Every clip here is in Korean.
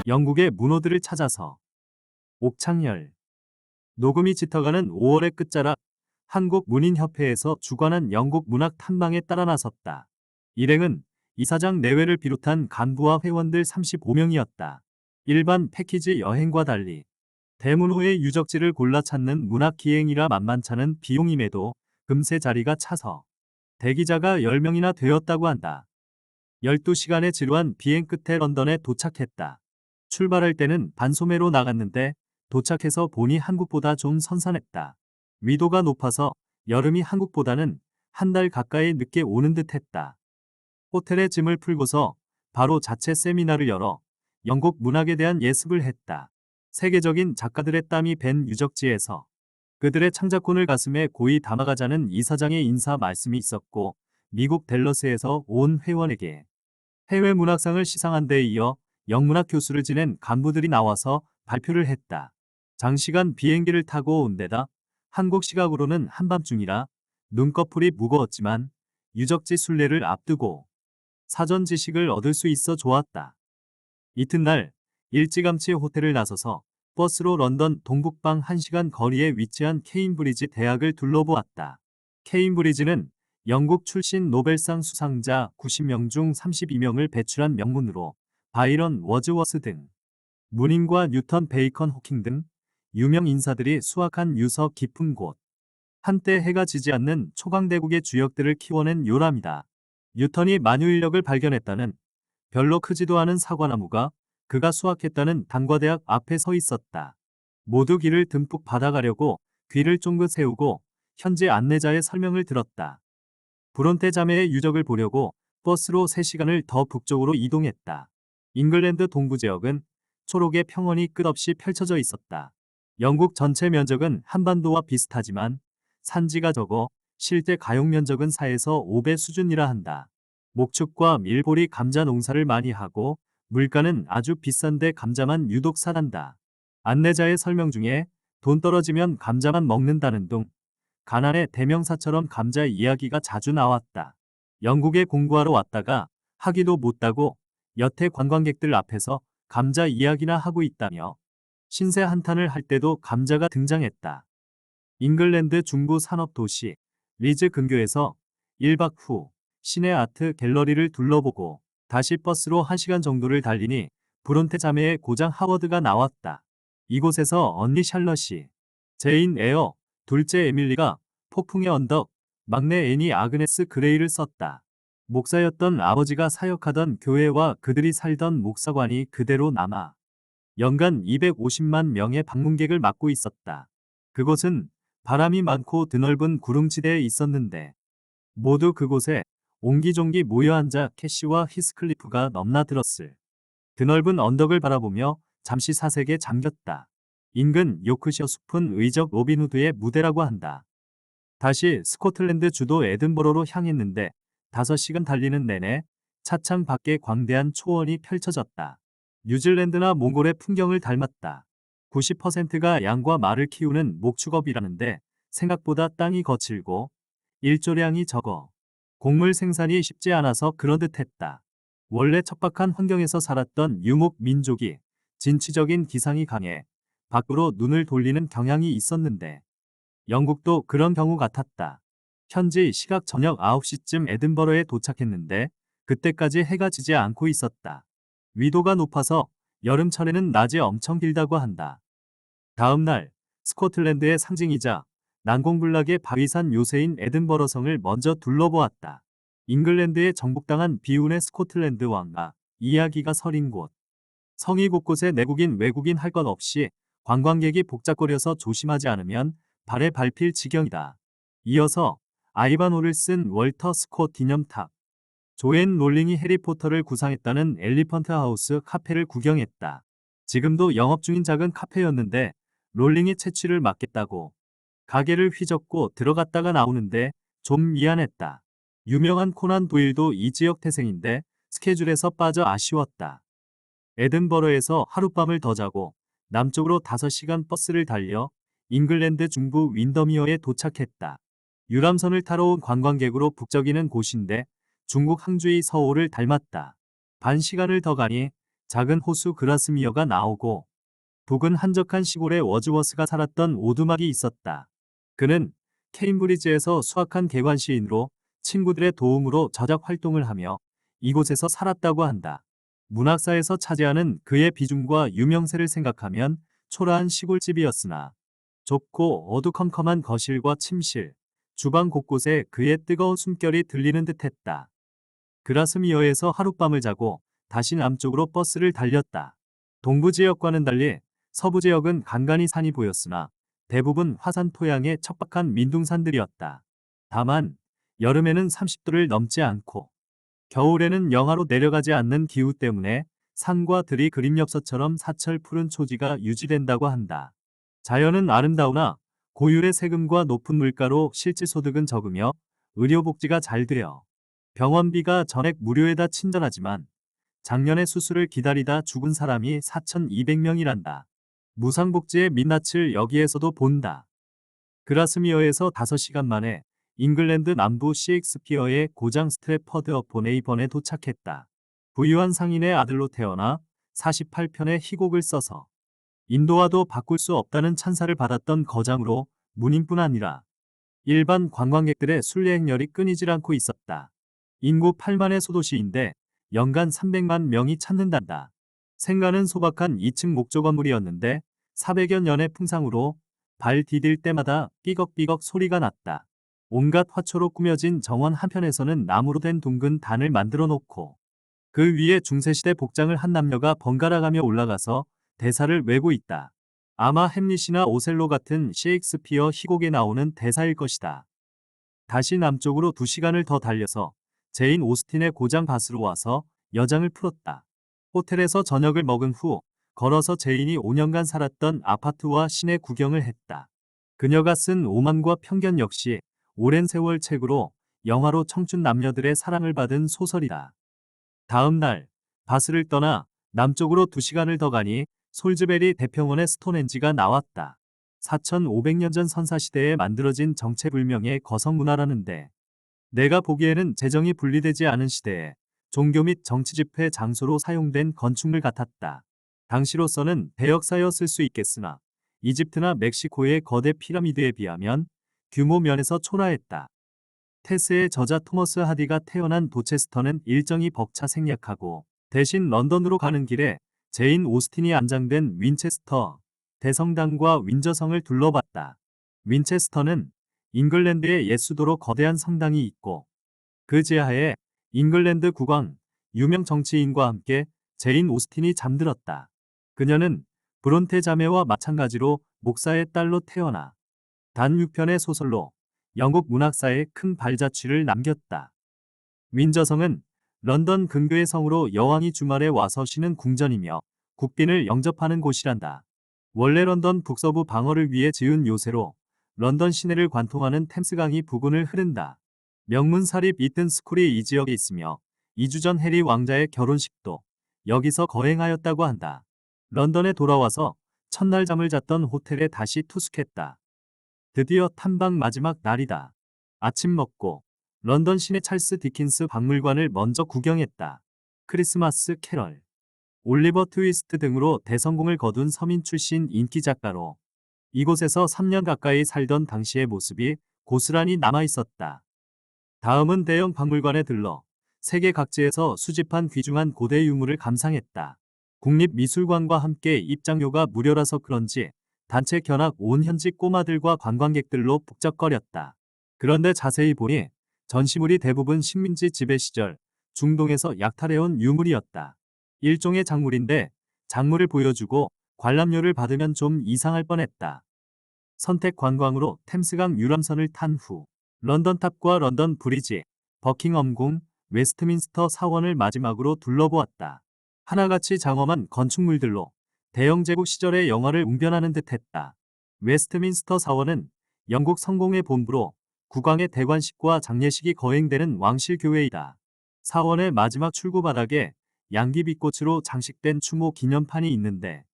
영국의 문호들을 찾아서. 옥창열. 녹음이 짙어가는 5월의 끝자락, 한국문인협회에서 주관한 영국 문학 탐방에 따라 나섰다. 일행은 이사장 내외를 비롯한 간부와 회원들 35명이었다. 일반 패키지 여행과 달리 대문호의 유적지를 골라 찾는 문학 기행이라 만만찮은 비용임에도 금세 자리가 차서 대기자가 10명이나 되었다고 한다. 12시간의 지루한 비행 끝에 런던에 도착했다. 출발할 때는 반소매로 나갔는데 도착해서 보니 한국보다 좀 선선했다. 위도가 높아서 여름이 한국보다는 한 달 가까이 늦게 오는 듯했다. 호텔에 짐을 풀고서 바로 자체 세미나를 열어 영국 문학에 대한 예습을 했다. 세계적인 작가들의 땀이 밴 유적지에서 그들의 창작권을 가슴에 고이 담아가자는 이사장의 인사 말씀이 있었고, 미국 댈러스에서 온 회원에게 해외 문학상을 시상한 데에 이어 영문학 교수를 지낸 간부들이 나와서 발표를 했다. 장시간 비행기를 타고 온 데다 한국 시각으로는 한밤중이라 눈꺼풀이 무거웠지만 유적지 순례를 앞두고 사전 지식을 얻을 수 있어 좋았다. 이튿날 일찌감치 호텔을 나서서 버스로 런던 동북방 1시간 거리에 위치한 케임브리지 대학을 둘러보았다. 케임브리지는 영국 출신 노벨상 수상자 90명 중 32명을 배출한 명문으로 바이런 워즈워스 등 문인과 뉴턴 베이컨 호킹 등 유명 인사들이 수학한 유서 깊은 곳. 한때 해가 지지 않는 초강대국의 주역들을 키워낸 요람이다. 뉴턴이 만유인력을 발견했다는 별로 크지도 않은 사과나무가 그가 수확했다는 단과대학 앞에 서 있었다. 모두 길을 듬뿍 받아가려고 귀를 쫑긋 세우고 현지 안내자의 설명을 들었다. 브론테 자매의 유적을 보려고 버스로 3시간을 더 북쪽으로 이동했다. 잉글랜드 동부 지역은 초록의 평원이 끝없이 펼쳐져 있었다. 영국 전체 면적은 한반도와 비슷하지만 산지가 적어 실제 가용 면적은 4에서 5배 수준이라 한다. 목축과 밀보리 감자 농사를 많이 하고 물가는 아주 비싼데 감자만 유독 싸단다. 안내자의 설명 중에 돈 떨어지면 감자만 먹는다는 둥 가난의 대명사처럼 감자 이야기가 자주 나왔다. 영국에 공부하러 왔다가 학위도 못 따고 여태 관광객들 앞에서 감자 이야기나 하고 있다며 신세 한탄을 할 때도 감자가 등장했다. 잉글랜드 중부 산업도시 리즈 근교에서 1박 후 시내 아트 갤러리를 둘러보고 다시 버스로 1시간 정도를 달리니 브론테 자매의 고장 하워드가 나왔다. 이곳에서 언니 샬럿이, 제인 에어, 둘째 에밀리가 폭풍의 언덕, 막내 애니 아그네스 그레이를 썼다. 목사였던 아버지가 사역하던 교회와 그들이 살던 목사관이 그대로 남아 연간 250만 명의 방문객을 맡고 있었다. 그곳은 바람이 많고 드넓은 구릉지대에 있었는데 모두 그곳에 옹기종기 모여앉아 캐시와 히스클리프가 넘나들었을 드넓은 언덕을 바라보며 잠시 사색에 잠겼다. 인근 요크셔 숲은 의적 로빈후드의 무대라고 한다. 다시 스코틀랜드 주도 에든버러로 향했는데 5시간 달리는 내내 차창 밖에 광대한 초원이 펼쳐졌다. 뉴질랜드나 몽골의 풍경을 닮았다. 90%가 양과 말을 키우는 목축업이라는데 생각보다 땅이 거칠고 일조량이 적어 곡물 생산이 쉽지 않아서 그런 듯했다. 원래 척박한 환경에서 살았던 유목 민족이 진취적인 기상이 강해 밖으로 눈을 돌리는 경향이 있었는데 영국도 그런 경우 같았다. 현지 시각 저녁 9시쯤 에든버러에 도착했는데 그때까지 해가 지지 않고 있었다. 위도가 높아서 여름철에는 낮이 엄청 길다고 한다. 다음 날 스코틀랜드의 상징이자 난공불락의 바위산 요새인 에든버러성을 먼저 둘러보았다. 잉글랜드에 정복당한 비운의 스코틀랜드 왕가 이야기가 서린 곳. 성이 곳곳에 내국인 외국인 할 것 없이 관광객이 복잡거려서 조심하지 않으면 발에 밟힐 지경이다. 이어서 아이반호를 쓴 월터 스콧 기념탑, 조앤 롤링이 해리포터를 구상했다는 엘리펀트 하우스 카페를 구경했다. 지금도 영업 중인 작은 카페였는데 롤링이 채취를 맡겠다고 가게를 휘젓고 들어갔다가 나오는데 좀 미안했다. 유명한 코난 도일도 이 지역 태생인데 스케줄에서 빠져 아쉬웠다. 에든버러에서 하룻밤을 더 자고 남쪽으로 5시간 버스를 달려 잉글랜드 중부 윈더미어에 도착했다. 유람선을 타러 온 관광객으로 북적이는 곳인데 중국 항주의 서울을 닮았다. 반 시간을 더 가니 작은 호수 그라스미어가 나오고 북은 한적한 시골에 워즈워스가 살았던 오두막이 있었다. 그는 케임브리지에서 수학한 개관 시인으로 친구들의 도움으로 저작 활동을 하며 이곳에서 살았다고 한다. 문학사에서 차지하는 그의 비중과 유명세를 생각하면 초라한 시골집이었으나 좁고 어두컴컴한 거실과 침실, 주방 곳곳에 그의 뜨거운 숨결이 들리는 듯했다. 그라스미어에서 하룻밤을 자고 다시 남쪽으로 버스를 달렸다. 동부 지역과는 달리 서부 지역은 간간히 산이 보였으나 대부분 화산 토양의 척박한 민둥산들이었다. 다만 여름에는 30도를 넘지 않고 겨울에는 영하로 내려가지 않는 기후 때문에 산과 들이 그림엽서처럼 사철 푸른 초지가 유지된다고 한다. 자연은 아름다우나 고율의 세금과 높은 물가로 실질 소득은 적으며 의료복지가 잘 되어 병원비가 전액 무료에다 친절하지만 작년에 수술을 기다리다 죽은 사람이 4,200명이란다. 무상복지의 민낯을 여기에서도 본다. 그라스미어에서 5시간 만에 잉글랜드 남부 셰익스피어의 고장 스트래퍼드 어폰 에이번에 도착했다. 부유한 상인의 아들로 태어나 48편의 희곡을 써서 인도와도 바꿀 수 없다는 찬사를 받았던 거장으로 문인뿐 아니라 일반 관광객들의 순례 행렬이 끊이질 않고 있었다. 인구 8만의 소도시인데 연간 300만 명이 찾는단다. 생가는 소박한 2층 목조 건물이었는데 400여 년의 풍상으로 발 디딜 때마다 삐걱삐걱 소리가 났다. 온갖 화초로 꾸며진 정원 한편에서는 나무로 된 둥근 단을 만들어 놓고 그 위에 중세시대 복장을 한 남녀가 번갈아가며 올라가서 대사를 외고 있다. 아마 햄릿이나 오셀로 같은 셰익스피어 희곡에 나오는 대사일 것이다. 다시 남쪽으로 2시간을 더 달려서 제인 오스틴의 고장 밭으로 와서 여장을 풀었다. 호텔에서 저녁을 먹은 후 걸어서 제인이 5년간 살았던 아파트와 시내 구경을 했다. 그녀가 쓴 오만과 편견 역시 오랜 세월 책으로 영화로 청춘 남녀들의 사랑을 받은 소설이다. 다음 날 바스를 떠나 남쪽으로 2시간을 더 가니 솔즈베리 대평원의 스톤헨지가 나왔다. 4,500년 전 선사시대에 만들어진 정체불명의 거성문화라는데 내가 보기에는 재정이 분리되지 않은 시대에 종교 및 정치 집회 장소로 사용된 건축물 같았다. 당시로서는 대역사였을 수 있겠으나 이집트나 멕시코의 거대 피라미드에 비하면 규모 면에서 초라했다. 테스의 저자 토머스 하디가 태어난 도체스터는 일정이 벅차 생략하고 대신 런던으로 가는 길에 제인 오스틴이 안장된 윈체스터 대성당과 윈저성을 둘러봤다. 윈체스터는 잉글랜드의 옛 수도로 거대한 성당이 있고 그 지하에 잉글랜드 국왕, 유명 정치인과 함께 제인 오스틴이 잠들었다. 그녀는 브론테 자매와 마찬가지로 목사의 딸로 태어나 단 6편의 소설로 영국 문학사에 큰 발자취를 남겼다. 윈저성은 런던 근교의 성으로 여왕이 주말에 와서 쉬는 궁전이며 국빈을 영접하는 곳이란다. 원래 런던 북서부 방어를 위해 지은 요새로 런던 시내를 관통하는 템스강이 부근을 흐른다. 명문 사립 이튼 스쿨이 이 지역에 있으며 2주 전 해리 왕자의 결혼식도 여기서 거행하였다고 한다. 런던에 돌아와서 첫날 잠을 잤던 호텔에 다시 투숙했다. 드디어 탐방 마지막 날이다. 아침 먹고 런던 시내 찰스 디킨스 박물관을 먼저 구경했다. 크리스마스 캐럴, 올리버 트위스트 등으로 대성공을 거둔 서민 출신 인기 작가로 이곳에서 3년 가까이 살던 당시의 모습이 고스란히 남아있었다. 다음은 대형 박물관에 들러 세계 각지에서 수집한 귀중한 고대 유물을 감상했다. 국립미술관과 함께 입장료가 무료라서 그런지 단체 견학 온 현지 꼬마들과 관광객들로 북적거렸다. 그런데 자세히 보니 전시물이 대부분 식민지 지배 시절 중동에서 약탈해온 유물이었다. 일종의 작물인데 작물을 보여주고 관람료를 받으면 좀 이상할 뻔했다. 선택 관광으로 템스강 유람선을 탄 후 런던탑과 런던 브리지, 버킹엄궁, 웨스트민스터 사원을 마지막으로 둘러보았다. 하나같이 장엄한 건축물들로 대영 제국 시절의 영화를 웅변하는 듯했다. 웨스트민스터 사원은 영국 성공의 본부로 국왕의 대관식과 장례식이 거행되는 왕실교회이다. 사원의 마지막 출구 바닥에 양귀비꽃으로 장식된 추모 기념판이 있는데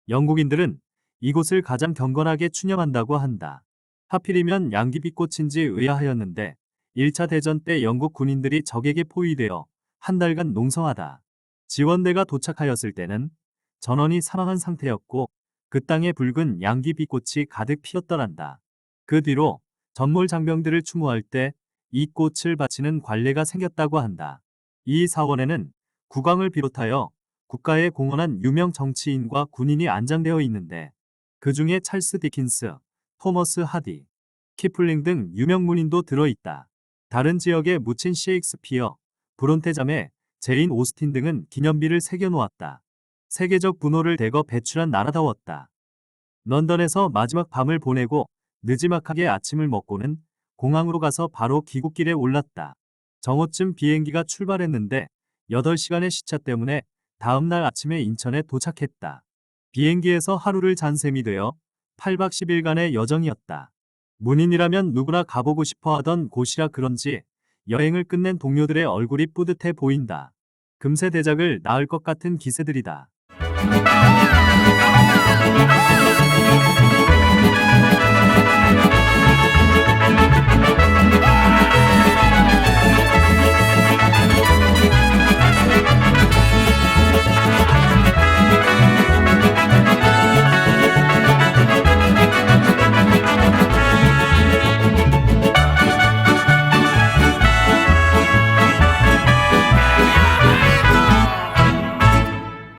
영국인들은 이곳을 가장 경건하게 추념한다고 한다. 하필이면 양귀비꽃인지 의아하였는데 1차 대전 때 영국 군인들이 적에게 포위되어 한 달간 농성하다 지원대가 도착하였을 때는 전원이 사망한 상태였고 그 땅에 붉은 양귀비꽃이 가득 피었더란다. 그 뒤로 전몰 장병들을 추모할 때 이 꽃을 바치는 관례가 생겼다고 한다. 이 사원에는 국왕을 비롯하여 국가에 공헌한 유명 정치인과 군인이 안장되어 있는데 그 중에 찰스 디킨스, 토머스 하디, 키플링 등 유명 문인도 들어있다. 다른 지역에 묻힌 셰익스피어, 브론테 자매, 제인 오스틴 등은 기념비를 새겨놓았다. 세계적 분호를 대거 배출한 나라다웠다. 런던에서 마지막 밤을 보내고 느지막하게 아침을 먹고는 공항으로 가서 바로 귀국길에 올랐다. 정오쯤 비행기가 출발했는데 8시간의 시차 때문에 다음날 아침에 인천에 도착했다. 비행기에서 하루를 잔 셈이 되어 8박 10일간의 여정이었다. 문인이라면 누구나 가보고 싶어 하던 곳이라 그런지 여행을 끝낸 동료들의 얼굴이 뿌듯해 보인다. 금세 대작을 낳을 것 같은 기세들이다.